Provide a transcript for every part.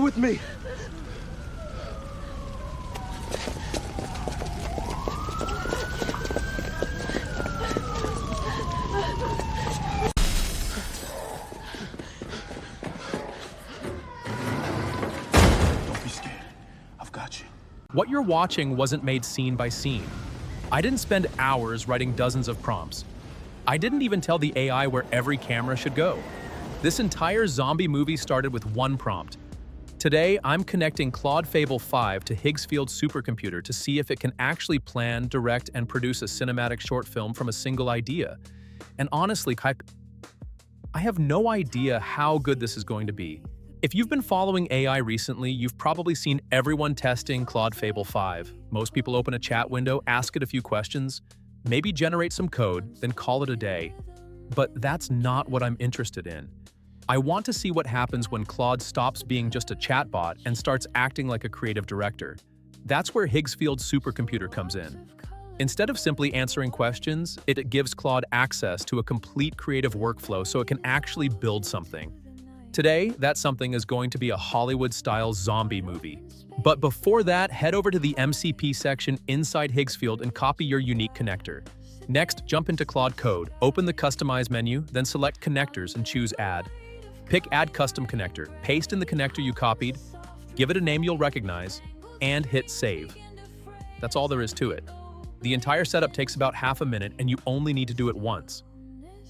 with me. Don't be scared. I've got you. What you're watching wasn't made scene by scene. I didn't spend hours writing dozens of prompts. I didn't even tell the AI where every camera should go. This entire zombie movie started with one prompt. Today, I'm connecting Claude Fable 5 to Higgsfield Supercomputer to see if it can actually plan, direct, and produce a cinematic short film from a single idea. And honestly, I have no idea how good this is going to be. If you've been following AI recently, you've probably seen everyone testing Claude Fable 5. Most people open a chat window, ask it a few questions, maybe generate some code, then call it a day. But that's not what I'm interested in. I want to see what happens when Claude stops being just a chatbot and starts acting like a creative director. That's where Higgsfield Supercomputer comes in. Instead of simply answering questions, it gives Claude access to a complete creative workflow so it can actually build something. Today, that something is going to be a Hollywood-style zombie movie. But before that, head over to the MCP section inside Higgsfield and copy your unique connector. Next, jump into Claude Code, open the Customize menu, then select Connectors and choose Add. Pick Add Custom Connector, paste in the connector you copied, give it a name you'll recognize, and hit Save. That's all there is to it. The entire setup takes about half a minute and you only need to do it once.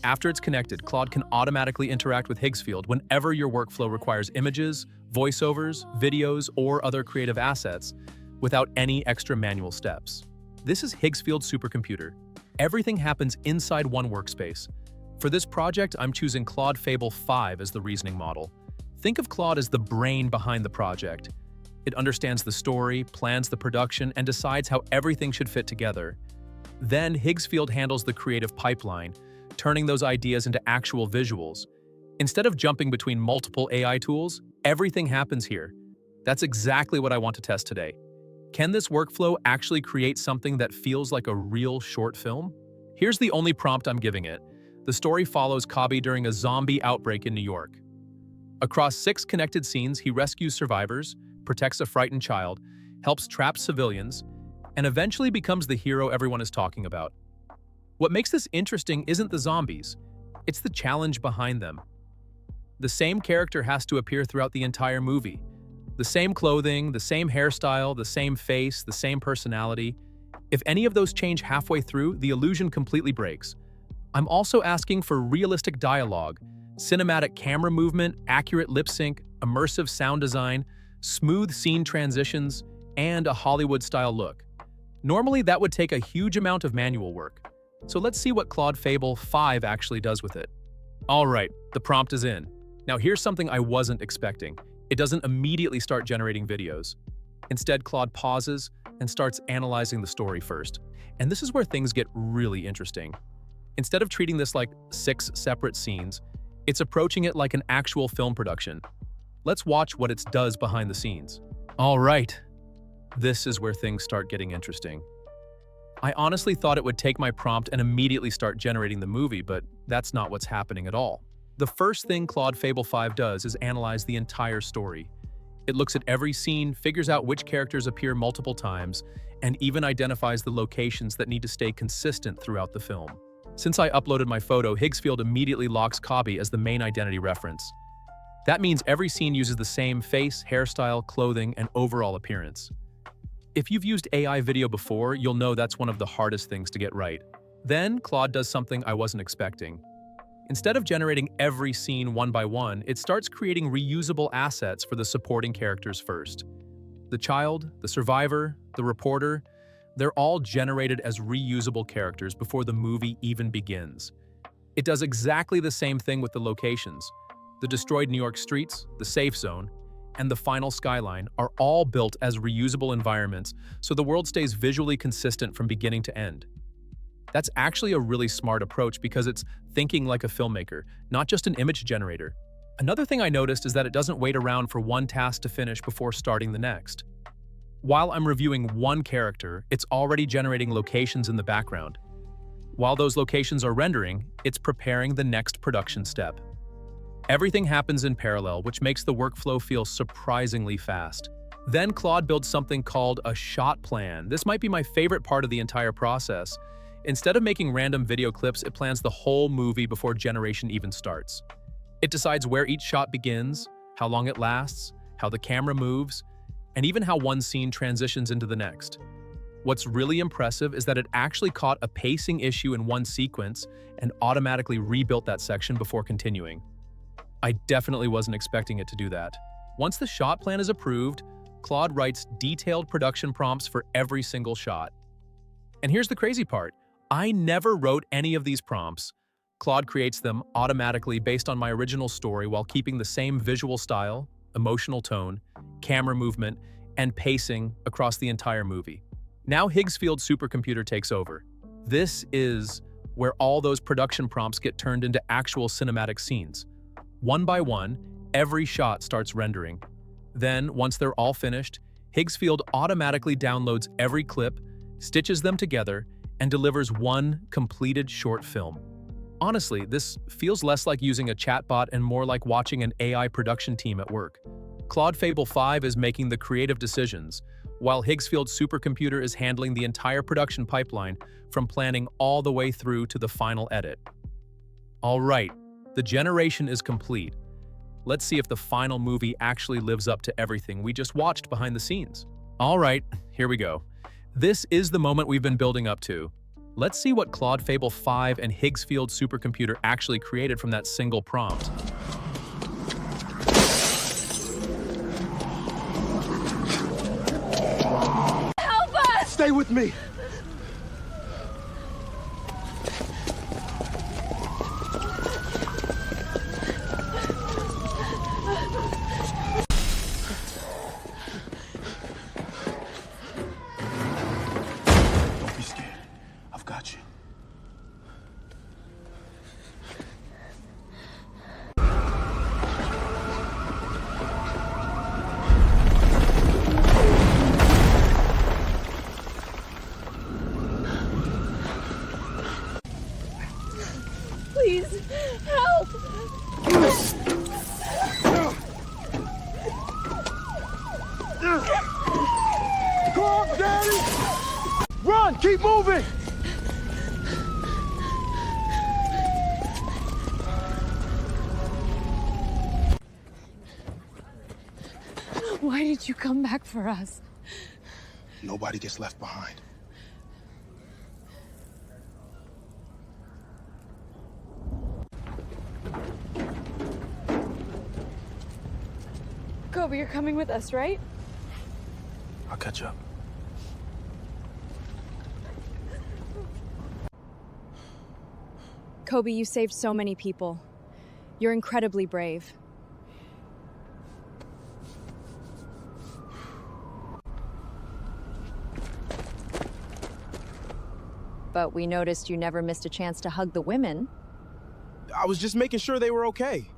After it's connected, Claude can automatically interact with Higgsfield whenever your workflow requires images, voiceovers, videos, or other creative assets without any extra manual steps. This is Higgsfield Supercomputer. Everything happens inside one workspace. For this project, I'm choosing Claude Fable 5 as the reasoning model. Think of Claude as the brain behind the project. It understands the story, plans the production, and decides how everything should fit together. Then Higgsfield handles the creative pipeline, turning those ideas into actual visuals. Instead of jumping between multiple AI tools, everything happens here. That's exactly what I want to test today. Can this workflow actually create something that feels like a real short film? Here's the only prompt I'm giving it. The story follows Cobby during a zombie outbreak in New York. Across 6 connected scenes, he rescues survivors, protects a frightened child, helps trapped civilians, and eventually becomes the hero everyone is talking about. What makes this interesting isn't the zombies, it's the challenge behind them. The same character has to appear throughout the entire movie. The same clothing, the same hairstyle, the same face, the same personality. If any of those change halfway through, the illusion completely breaks. I'm also asking for realistic dialogue, cinematic camera movement, accurate lip sync, immersive sound design, smooth scene transitions, and a Hollywood-style look. Normally, that would take a huge amount of manual work. So let's see what Claude Fable 5 actually does with it. All right, the prompt is in. Now here's something I wasn't expecting. It doesn't immediately start generating videos. Instead, Claude pauses and starts analyzing the story first. And this is where things get really interesting. Instead of treating this like 6 separate scenes, it's approaching it like an actual film production. Let's watch what it does behind the scenes. All right, this is where things start getting interesting. I honestly thought it would take my prompt and immediately start generating the movie, but that's not what's happening at all. The first thing Claude Fable 5 does is analyze the entire story. It looks at every scene, figures out which characters appear multiple times, and even identifies the locations that need to stay consistent throughout the film. Since I uploaded my photo, Higgsfield immediately locks Cobby as the main identity reference. That means every scene uses the same face, hairstyle, clothing, and overall appearance. If you've used AI video before, you'll know that's one of the hardest things to get right. Then, Claude does something I wasn't expecting. Instead of generating every scene one by one, it starts creating reusable assets for the supporting characters first. The child, the survivor, the reporter, they're all generated as reusable characters before the movie even begins. It does exactly the same thing with the locations. The destroyed New York streets, the safe zone, and the final skyline are all built as reusable environments, so the world stays visually consistent from beginning to end. That's actually a really smart approach because it's thinking like a filmmaker, not just an image generator. Another thing I noticed is that it doesn't wait around for one task to finish before starting the next. While I'm reviewing one character, it's already generating locations in the background. While those locations are rendering, it's preparing the next production step. Everything happens in parallel, which makes the workflow feel surprisingly fast. Then Claude builds something called a shot plan. This might be my favorite part of the entire process. Instead of making random video clips, it plans the whole movie before generation even starts. It decides where each shot begins, how long it lasts, how the camera moves, and even how one scene transitions into the next. What's really impressive is that it actually caught a pacing issue in one sequence and automatically rebuilt that section before continuing. I definitely wasn't expecting it to do that. Once the shot plan is approved, Claude writes detailed production prompts for every single shot. And here's the crazy part. I never wrote any of these prompts. Claude creates them automatically based on my original story while keeping the same visual style, emotional tone, camera movement, and pacing across the entire movie. Now Higgsfield Supercomputer takes over. This is where all those production prompts get turned into actual cinematic scenes. One by one, every shot starts rendering. Then, once they're all finished, Higgsfield automatically downloads every clip, stitches them together, and delivers one completed short film. Honestly, this feels less like using a chatbot and more like watching an AI production team at work. Claude Fable 5 is making the creative decisions, while Higgsfield Supercomputer is handling the entire production pipeline from planning all the way through to the final edit. All right, the generation is complete. Let's see if the final movie actually lives up to everything we just watched behind the scenes. All right, here we go. This is the moment we've been building up to. Let's see what Claude Fable 5 and Higgsfield Supercomputer actually created from that single prompt. Help us! Stay with me. Don't be scared. I've got you. Please, help! Go up, Daddy! Run! Keep moving! Why did you come back for us? Nobody gets left behind. Kobe, you're coming with us, right? I'll catch up. Kobe, you saved so many people. You're incredibly brave. But we noticed you never missed a chance to hug the women. I was just making sure they were okay.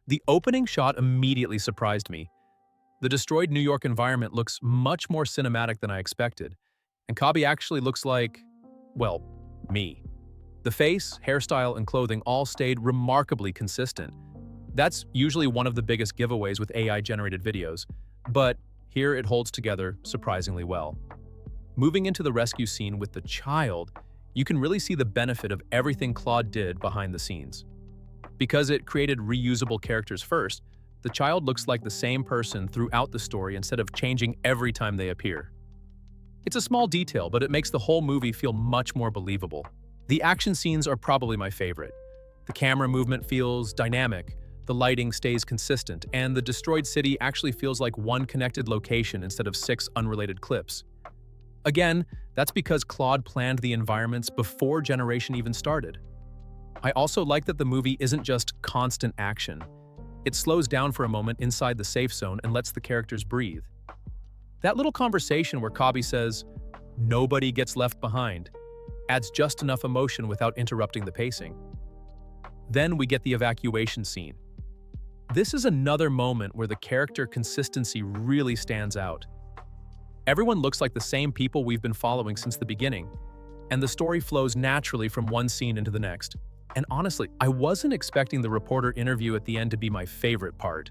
The opening shot immediately surprised me. The destroyed New York environment looks much more cinematic than I expected, and Kobe actually looks like, well, me. The face, hairstyle, and clothing all stayed remarkably consistent. That's usually one of the biggest giveaways with AI-generated videos, but here it holds together surprisingly well. Moving into the rescue scene with the child, you can really see the benefit of everything Claude did behind the scenes. Because it created reusable characters first, the child looks like the same person throughout the story instead of changing every time they appear. It's a small detail, but it makes the whole movie feel much more believable. The action scenes are probably my favorite. The camera movement feels dynamic, the lighting stays consistent, and the destroyed city actually feels like one connected location instead of 6 unrelated clips. Again, that's because Claude planned the environments before generation even started. I also like that the movie isn't just constant action. It slows down for a moment inside the safe zone and lets the characters breathe. That little conversation where Kobe says, "Nobody gets left behind," adds just enough emotion without interrupting the pacing. Then we get the evacuation scene. This is another moment where the character consistency really stands out. Everyone looks like the same people we've been following since the beginning, and the story flows naturally from one scene into the next. And honestly, I wasn't expecting the reporter interview at the end to be my favorite part.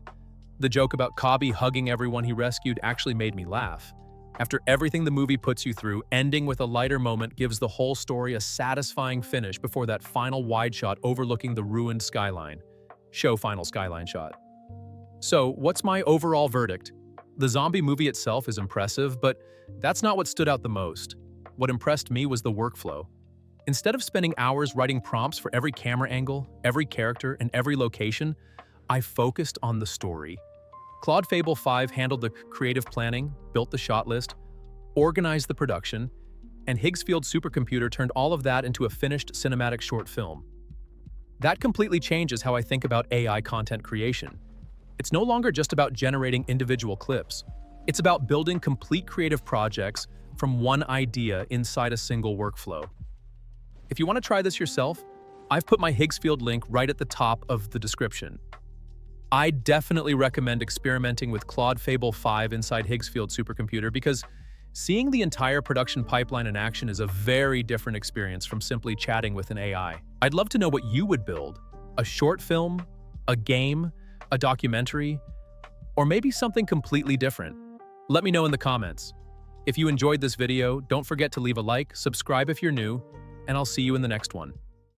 The joke about Cobby hugging everyone he rescued actually made me laugh. After everything the movie puts you through, ending with a lighter moment gives the whole story a satisfying finish before that final wide shot overlooking the ruined skyline. Show final skyline shot. So, what's my overall verdict? The zombie movie itself is impressive, but that's not what stood out the most. What impressed me was the workflow. Instead of spending hours writing prompts for every camera angle, every character, and every location, I focused on the story. Claude Fable 5 handled the creative planning, built the shot list, organized the production, and Higgsfield Supercomputer turned all of that into a finished cinematic short film. That completely changes how I think about AI content creation. It's no longer just about generating individual clips. It's about building complete creative projects from one idea inside a single workflow. If you want to try this yourself, I've put my Higgsfield link right at the top of the description. I definitely recommend experimenting with Claude Fable 5 inside Higgsfield Supercomputer because seeing the entire production pipeline in action is a very different experience from simply chatting with an AI. I'd love to know what you would build: a short film, a game, a documentary, or maybe something completely different. Let me know in the comments. If you enjoyed this video, don't forget to leave a like, subscribe if you're new, and I'll see you in the next one.